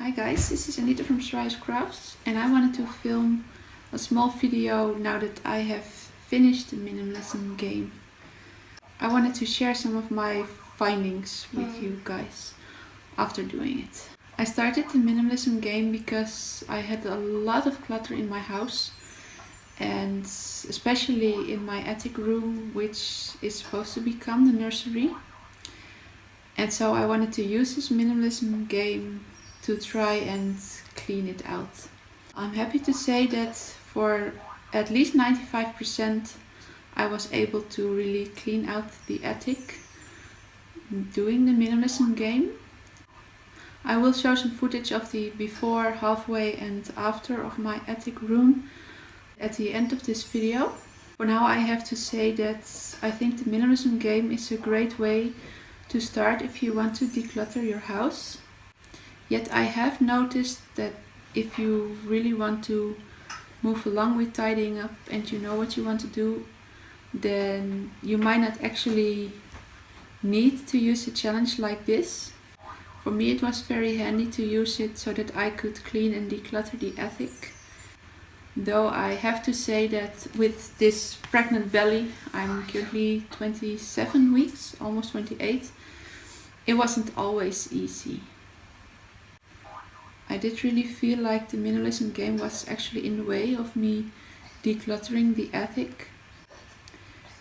Hi guys, this is Anita from Strice Crafts and I wanted to film a small video now that I have finished the minimalism game. I wanted to share some of my findings with you guys after doing it. I started the minimalism game because I had a lot of clutter in my house, and especially in my attic room, which is supposed to become the nursery. And so I wanted to use this minimalism game to try and clean it out. I'm happy to say that for at least 95% I was able to really clean out the attic doing the minimalism game. I will show some footage of the before, halfway and after of my attic room at the end of this video. For now I have to say that I think the minimalism game is a great way to start if you want to declutter your house. Yet I have noticed that if you really want to move along with tidying up and you know what you want to do, then you might not actually need to use a challenge like this. For me it was very handy to use it so that I could clean and declutter the attic. Though I have to say that with this pregnant belly, I'm currently 27 weeks, almost 28, it wasn't always easy. I did really feel like the minimalism game was actually in the way of me decluttering the attic,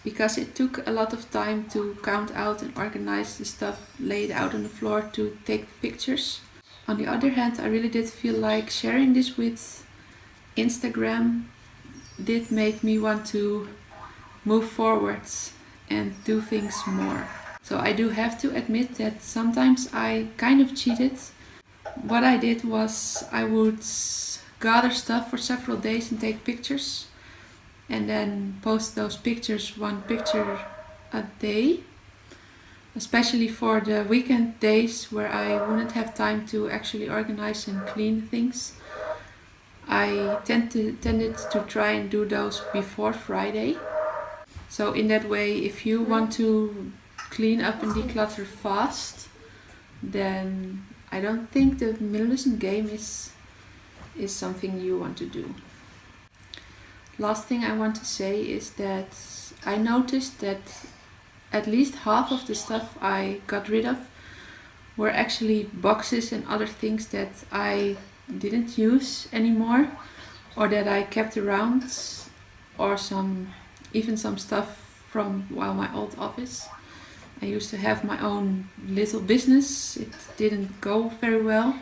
because it took a lot of time to count out and organize the stuff laid out on the floor to take pictures. On the other hand, I really did feel like sharing this with Instagram did make me want to move forwards and do things more. So I do have to admit that sometimes I kind of cheated. What I did was I would gather stuff for several days and take pictures, and then post those pictures, one picture a day, especially for the weekend days where I wouldn't have time to actually organize and clean things. I tended to try and do those before Friday. So in that way, if you want to clean up and declutter fast, then I don't think the minimalism game is something you want to do. Last thing I want to say is that I noticed that at least half of the stuff I got rid of were actually boxes and other things that I didn't use anymore, or that I kept around, or even some stuff from my old office. I used to have my own little business. It didn't go very well,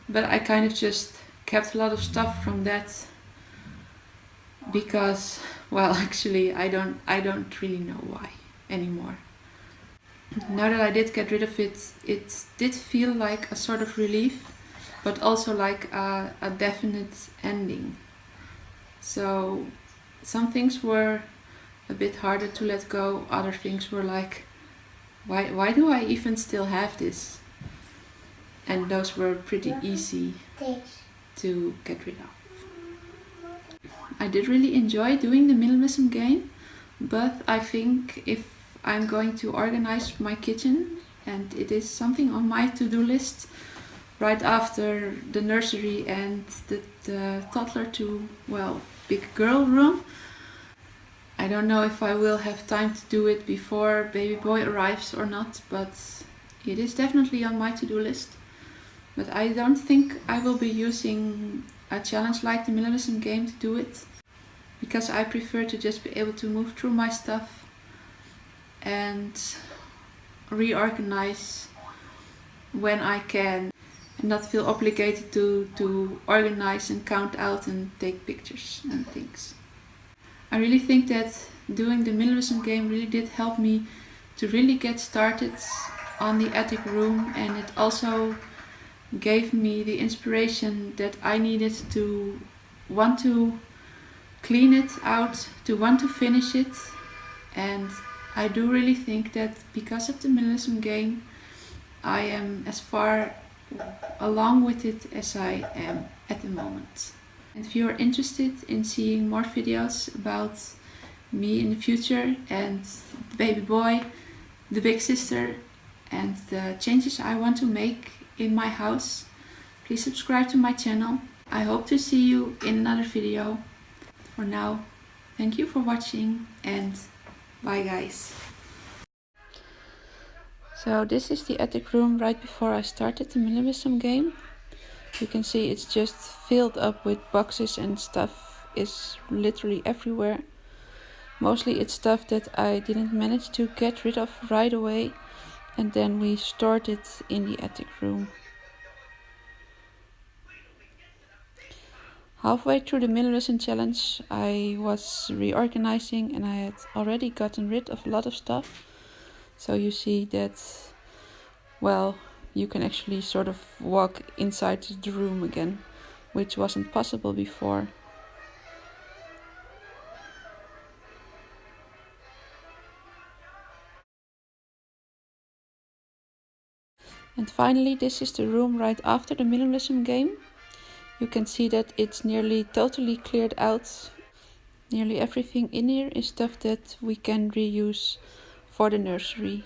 but I kind of just kept a lot of stuff from that because, well, actually I don't really know why anymore. Now that I did get rid of it, it did feel like a sort of relief, but also like a definite ending. So some things were a bit harder to let go, other things were like, why do I even still have this? And those were pretty easy to get rid of. I did really enjoy doing the minimalism game, but I think if I'm going to organize my kitchen, and it is something on my to-do list right after the nursery and the toddler to, well, big girl room, I don't know if I will have time to do it before baby boy arrives or not, but it is definitely on my to-do list. But I don't think I will be using a challenge like the minimalism game to do it, because I prefer to just be able to move through my stuff and reorganize when I can, and not feel obligated to organize and count out and take pictures and things. I really think that doing the minimalism game really did help me to really get started on the attic room, and it also gave me the inspiration that I needed to want to clean it out, to want to finish it. And I do really think that because of the minimalism game, I am as far along with it as I am at the moment. And if you are interested in seeing more videos about me in the future and the baby boy, the big sister, and the changes I want to make in my house, Please subscribe to my channel. I hope to see you in another video. For now, thank you for watching and bye guys. So this is the attic room right before I started the minimalism game. You can see it's just filled up with boxes and stuff is literally everywhere. Mostly it's stuff that I didn't manage to get rid of right away, and then we stored it in the attic room. Halfway through the minimalism challenge I was reorganizing and I had already gotten rid of a lot of stuff. So you see that, well, you can actually sort of walk inside the room again, which wasn't possible before. And finally, this is the room right after the minimalism game. You can see that it's nearly totally cleared out. Nearly everything in here is stuff that we can reuse for the nursery.